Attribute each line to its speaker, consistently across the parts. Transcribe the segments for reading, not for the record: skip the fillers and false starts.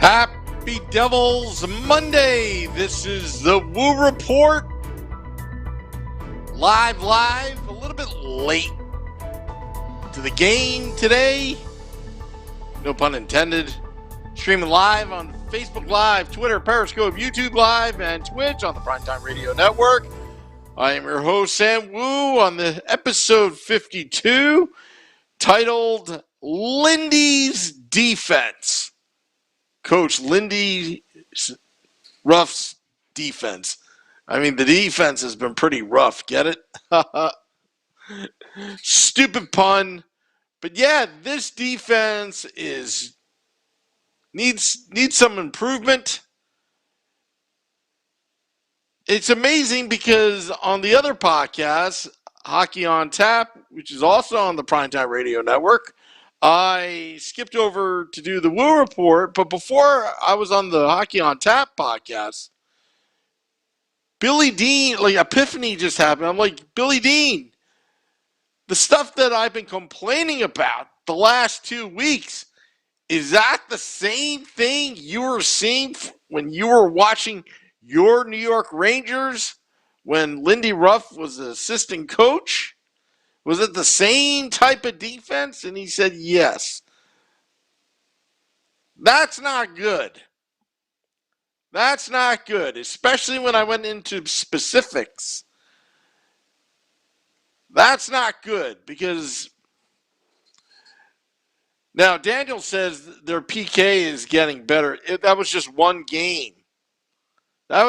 Speaker 1: Happy Devils Monday. This is the Woo Report. Live, a little bit late to the game today. No pun intended. Streaming live on Facebook Live, Twitter, Periscope, YouTube Live, and Twitch on the Primetime Radio Network. I am your host, Sam Woo, on the episode 52, titled Lindy's Defense. Coach Lindy Ruff's defense. I mean, the defense has been pretty rough. Get it? Stupid pun. But yeah, this defense needs some improvement. It's amazing because on the other podcast, Hockey on Tap, which is also on the Primetime Radio Network, I skipped over to do the Woo Report, but before I was on the Hockey on Tap podcast, Billy Dean, like epiphany just happened. I'm like, Billy Dean, the stuff that I've been complaining about the last 2 weeks, is that the same thing you were seeing when you were watching your New York Rangers when Lindy Ruff was the assistant coach? Was it the same type of defense? And he said, yes. That's not good. That's not good, especially when I went into specifics. That's not good because now Daniel says their PK is getting better. That was just one game. I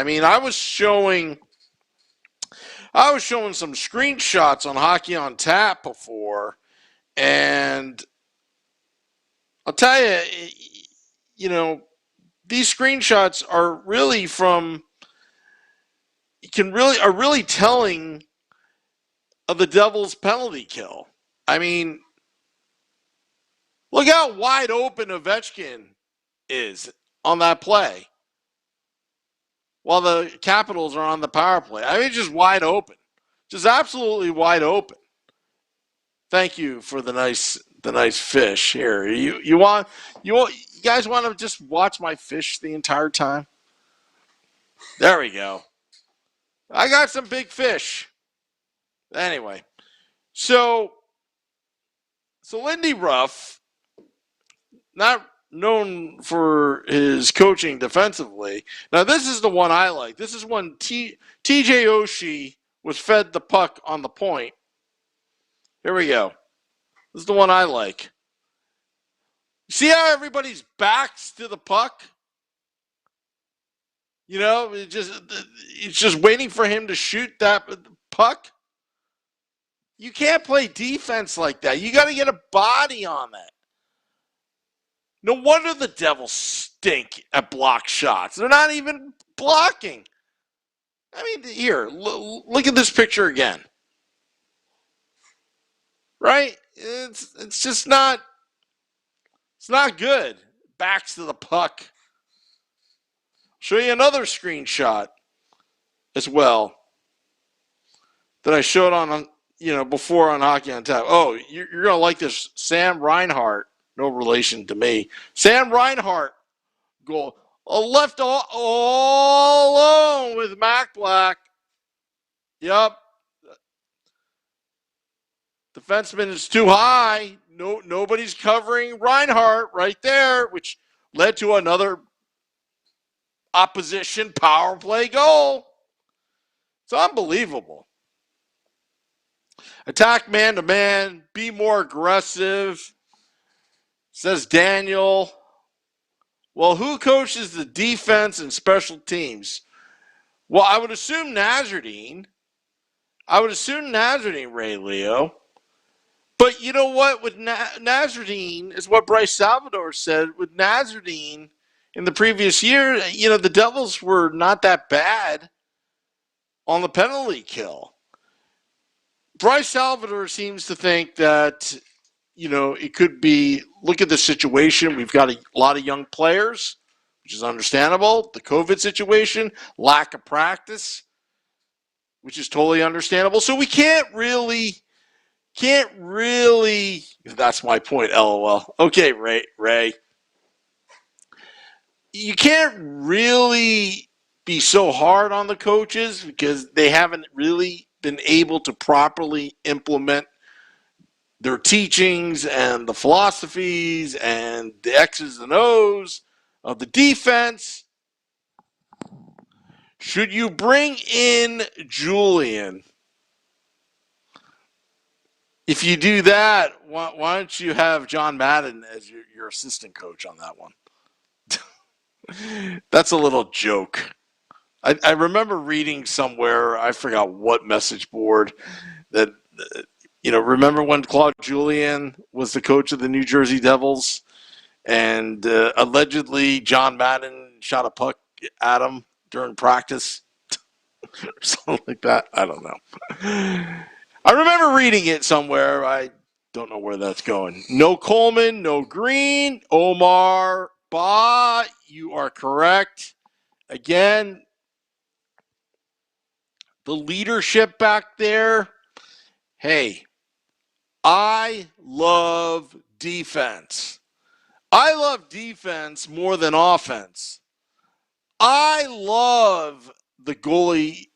Speaker 1: mean, I was showing some screenshots on Hockey on Tap before, and I'll tell you, these screenshots are really really telling of the Devils' penalty kill. I mean, look how wide open Ovechkin is on that play while the Capitals are on the power play. I mean, just wide open. Just absolutely wide open. Thank you for the nice fish here. You guys want to just watch my fish the entire time? There we go. I got some big fish. Anyway, so Lindy Ruff, not known for his coaching defensively. Now, this is the one I like. This is when TJ Oshie was fed the puck on the point. Here we go. This is the one I like. See how everybody's backs to the puck? It's just waiting for him to shoot that puck. You can't play defense like that. You got to get a body on that. No wonder the Devils stink at block shots. They're not even blocking. I mean, here, look at this picture again. Right? It's just not. It's not good. Backs to the puck. Show you another screenshot as well that I showed on before on Hockey on Tap. Oh, you're gonna like this. Sam Reinhart, no relation to me. Sam Reinhart goal. Left all alone with Mac Black. Yep. Defenseman is too high. Nobody's covering Reinhart right there, which led to another opposition power play goal. It's unbelievable. Attack man to man. Be more aggressive, says Daniel. Well, who coaches the defense and special teams? Well, I would assume Nazardine. Ray Leo. But you know what? With Nazardine, is what Bryce Salvador said. With Nazardine in the previous year, the Devils were not that bad on the penalty kill. Bryce Salvador seems to think that, it could be, look at the situation. We've got a lot of young players, which is understandable. The COVID situation, lack of practice, which is totally understandable. So we can't really, that's my point, LOL. Okay, Ray. you can't really be so hard on the coaches because they haven't really been able to properly implement their teachings and the philosophies and the X's and O's of the defense. Should you bring in Julian? If you do that, why don't you have John Madden as your assistant coach on that one? That's a little joke. I remember reading somewhere, I forgot what message board, that, remember when Claude Julien was the coach of the New Jersey Devils and allegedly John Madden shot a puck at him during practice or something like that? I don't know. I remember reading it somewhere. I don't know where that's going. No Coleman, no Green. Omar Ba, you are correct. Again, the leadership back there. Hey, I love defense. I love defense more than offense. I love the goaltender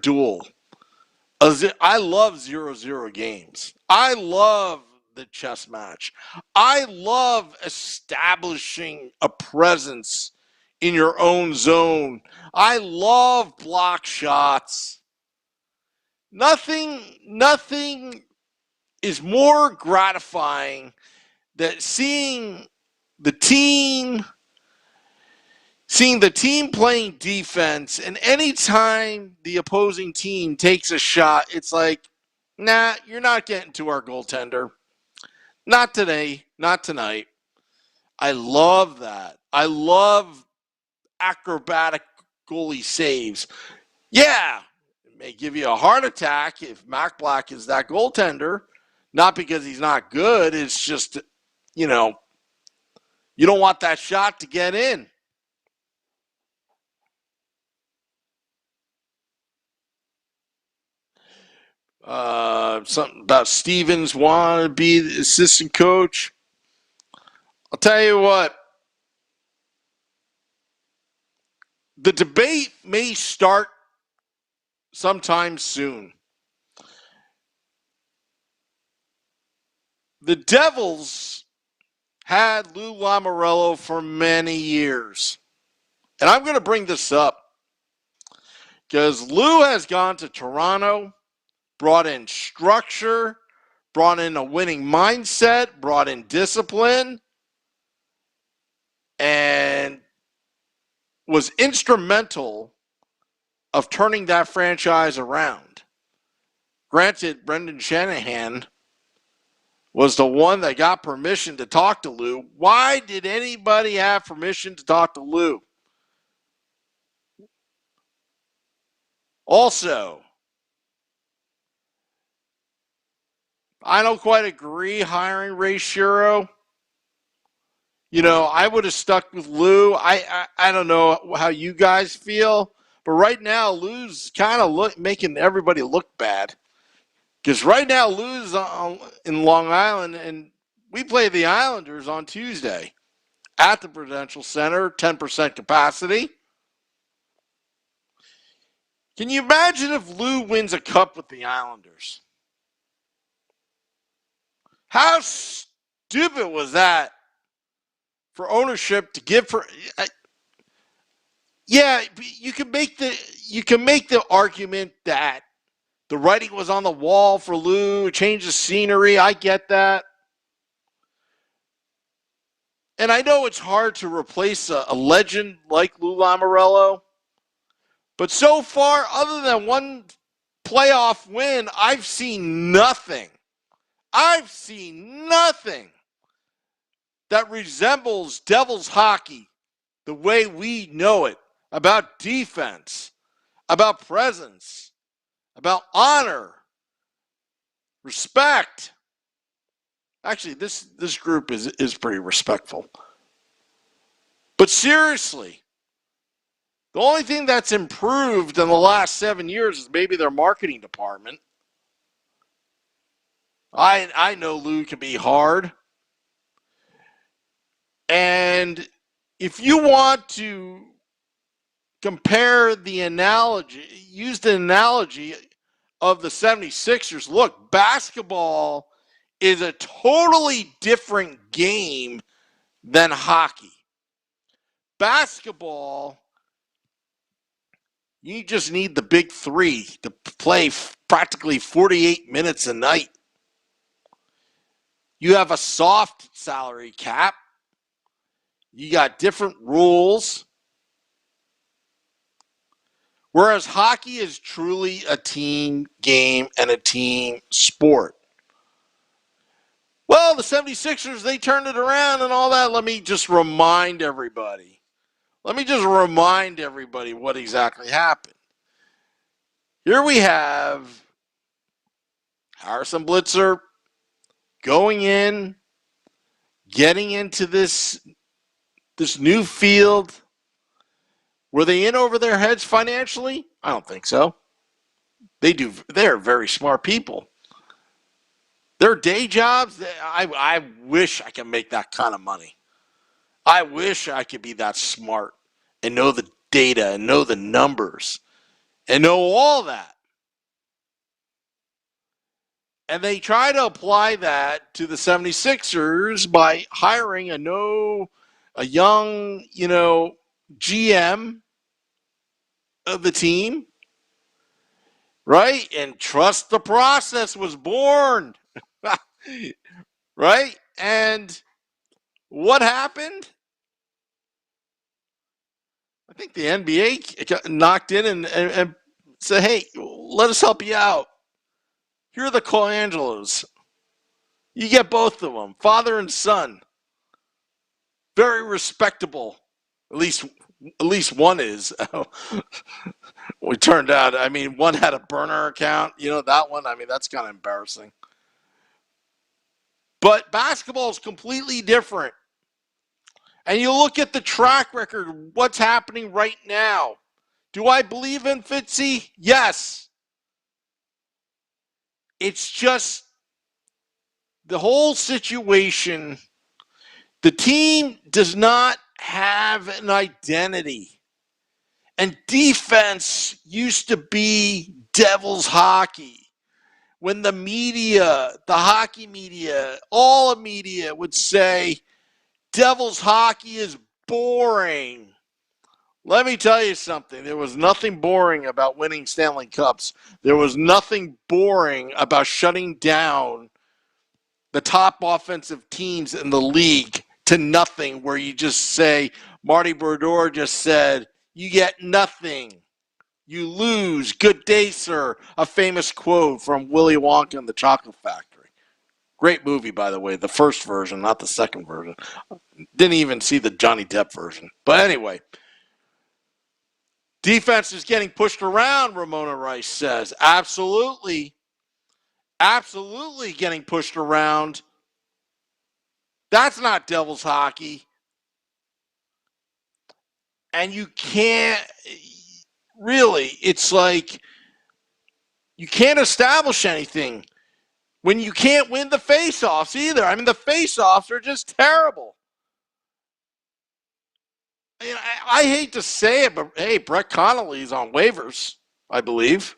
Speaker 1: duel. I love 0-0 games. I love the chess match. I love establishing a presence in your own zone. I love block shots. Nothing is more gratifying than the team seeing the team playing defense, and anytime the opposing team takes a shot, it's like, nah, you're not getting to our goaltender. Not today, not tonight. I love that. I love acrobatic goalie saves. Yeah, it may give you a heart attack if Mac Black is that goaltender. Not because he's not good. It's just, you don't want that shot to get in. Something about Stevens wanting to be the assistant coach. I'll tell you what, the debate may start sometime soon. The Devils had Lou Lamoriello for many years. And I'm going to bring this up because Lou has gone to Toronto, brought in structure, brought in a winning mindset, brought in discipline, and was instrumental of turning that franchise around. Granted, Brendan Shanahan was the one that got permission to talk to Lou. Why did anybody have permission to talk to Lou? Also, I don't quite agree hiring Ray Shero. I would have stuck with Lou. I don't know how you guys feel, but right now Lou's kind of making everybody look bad. Because right now Lou's in Long Island, and we play the Islanders on Tuesday at the Prudential Center, 10% capacity. Can you imagine if Lou wins a cup with the Islanders? How stupid was that for ownership to give for? Yeah, you can make the argument that the writing was on the wall for Lou, change the scenery. I get that. And I know it's hard to replace a legend like Lou Lamoriello. But so far, other than one playoff win, I've seen nothing. I've seen nothing that resembles Devils hockey the way we know it, about defense, about presence, about honor, respect. Actually, this group is pretty respectful. But seriously, the only thing that's improved in the last 7 years is maybe their marketing department. I know Lou can be hard. And if you want to compare the analogy, use the analogy of the 76ers, look, basketball is a totally different game than hockey. Basketball, you just need the big three to play practically 48 minutes a night. You have a soft salary cap. You got different rules. Whereas hockey is truly a team game and a team sport. Well, the 76ers, they turned it around and all that. Let me just remind everybody. What exactly happened. Here we have Harrison Blitzer going in, getting into this new field. Were they in over their heads financially? I don't think so. They're very smart people. Their day jobs, I wish I could make that kind of money. I wish I could be that smart and know the data and know the numbers and know all that. And they try to apply that to the 76ers by hiring a young, GM of the team, right? And trust the process was born, right? And what happened? I think the NBA got knocked in and said, hey, let us help you out. Here are the Colangelos. You get both of them, father and son. Very respectable. At least one is. We turned out, one had a burner account. That one, that's kind of embarrassing. But basketball is completely different. And you look at the track record, what's happening right now. Do I believe in Fitzy? Yes. It's just the whole situation. The team does not have an identity. And defense used to be devil's hockey. When the media, the hockey media, all the media would say, devil's hockey is boring. Let me tell you something. There was nothing boring about winning Stanley Cups. There was nothing boring about shutting down the top offensive teams in the league to nothing, where you just say, Marty Brodeur just said, you get nothing. You lose. Good day, sir. A famous quote from Willy Wonka and the Chocolate Factory. Great movie, by the way. The first version, not the second version. Didn't even see the Johnny Depp version. But anyway, defense is getting pushed around, Ramona Rice says. Absolutely. Absolutely getting pushed around. That's not devil's hockey. And you can't, really, it's like you can't establish anything when you can't win the face-offs either. The face-offs are just terrible. I hate to say it, but hey, Brett Connolly's on waivers, I believe.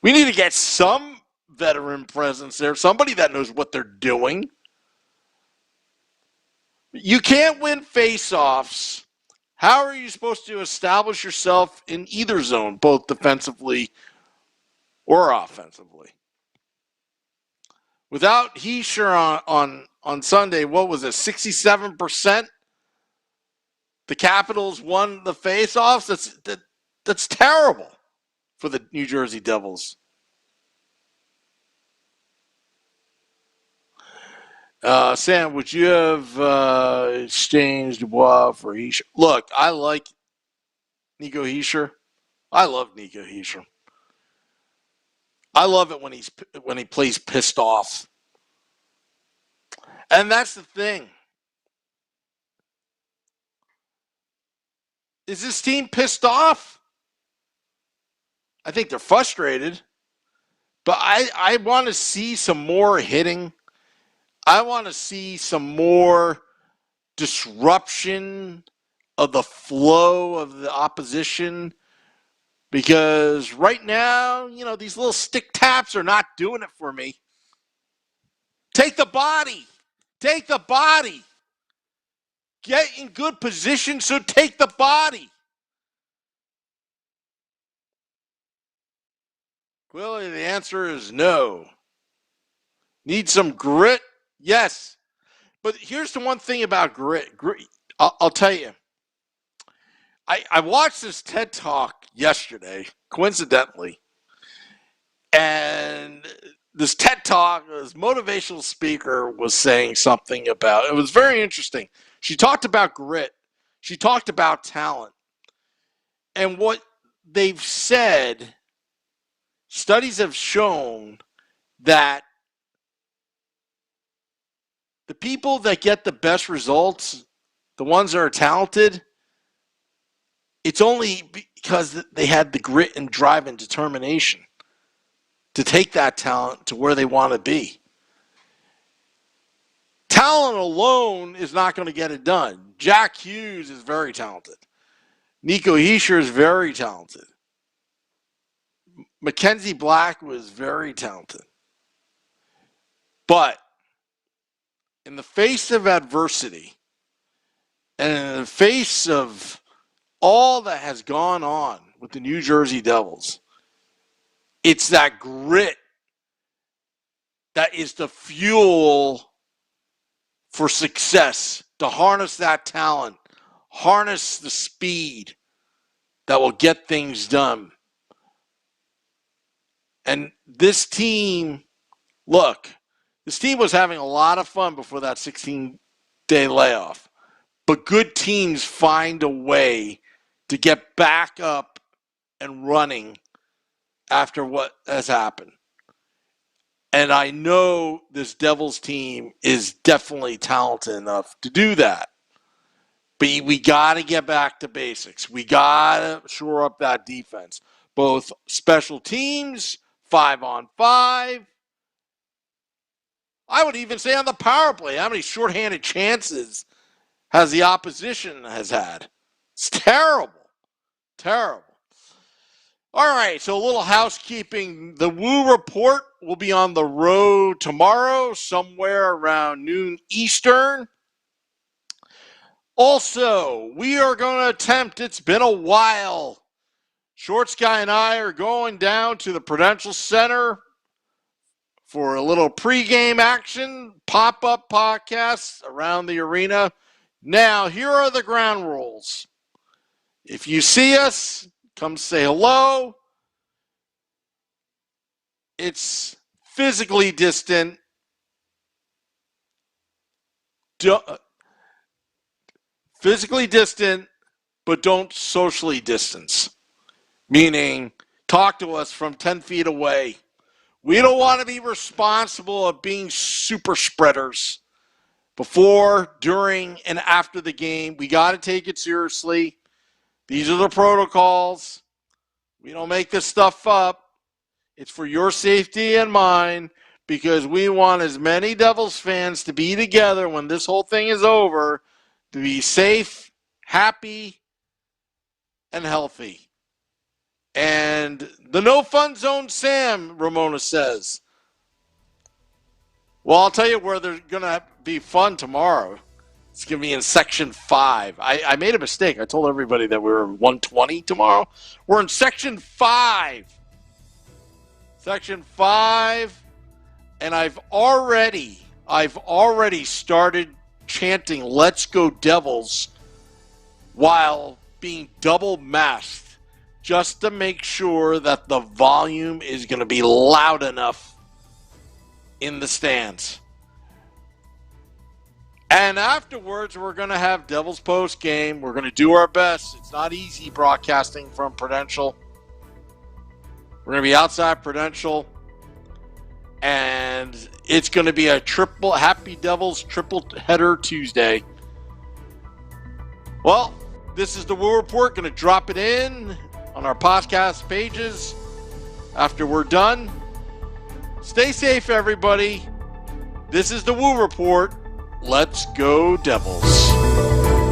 Speaker 1: We need to get some veteran presence there, somebody that knows what they're doing. You can't win face-offs. How are you supposed to establish yourself in either zone, both defensively or offensively? Without Heischer on Sunday, what was it, 67%? The Capitals won the face-offs? That's terrible for the New Jersey Devils. Sam, would you have exchanged Dubois for Heischer? Look, I like Nico Heischer. I love Nico Heischer. I love it when he plays pissed off. And that's the thing. Is this team pissed off? I think they're frustrated. But I want to see some more hitting. I want to see some more disruption of the flow of the opposition. Because right now, these little stick taps are not doing it for me. Take the body. Take the body. Get in good position, so take the body. Clearly, the answer is no. Need some grit? Yes. But here's the one thing about grit. I'll tell you. I watched this TED Talk yesterday, coincidentally. And this TED Talk, this motivational speaker was saying something about, it was very interesting. She talked about grit. She talked about talent. And what they've said, studies have shown that the people that get the best results, the ones that are talented, it's only because they had the grit and drive and determination to take that talent to where they want to be. Talent alone is not going to get it done. Jack Hughes is very talented. Nico Hischier is very talented. Mackenzie Black was very talented. But in the face of adversity and in the face of all that has gone on with the New Jersey Devils, it's that grit that is the fuel for success, to harness that talent, harness the speed that will get things done. And this team, look, this team was having a lot of fun before that 16-day layoff. But good teams find a way to get back up and running after what has happened. And I know this Devils team is definitely talented enough to do that. But we got to get back to basics. We got to shore up that defense. Both special teams, 5-on-5. I would even say on the power play, how many shorthanded chances has the opposition has had? It's terrible. Terrible. All right, so a little housekeeping. The Woo Report will be on the road tomorrow, somewhere around noon Eastern. Also, we are going to attempt, it's been a while, Short Sky and I are going down to the Prudential Center for a little pregame action, pop-up podcasts around the arena. Now, here are the ground rules. If you see us, come say hello. It's physically distant. Physically distant, but don't socially distance. Meaning, talk to us from 10 feet away. We don't want to be responsible of being super spreaders. Before, during, and after the game, we got to take it seriously. These are the protocols. We don't make this stuff up. It's for your safety and mine, because we want as many Devils fans to be together when this whole thing is over, to be safe, happy, and healthy. And the no fun zone, Sam, Ramona says. Well, I'll tell you where they're going to be fun tomorrow. It's going to be in Section 5. I made a mistake. I told everybody that we were in 120 tomorrow. We're in Section 5. Section 5. And I've already started chanting "Let's Go Devils" while being double masked, just to make sure that the volume is going to be loud enough in the stands. And afterwards, we're going to have Devils post game. We're going to do our best. It's not easy broadcasting from Prudential. We're going to be outside Prudential. And it's going to be a triple Happy Devils triple header Tuesday. Well, this is the Woo Report. Going to drop it in on our podcast pages after we're done. Stay safe, everybody. This is the Woo Report. Let's go, Devils.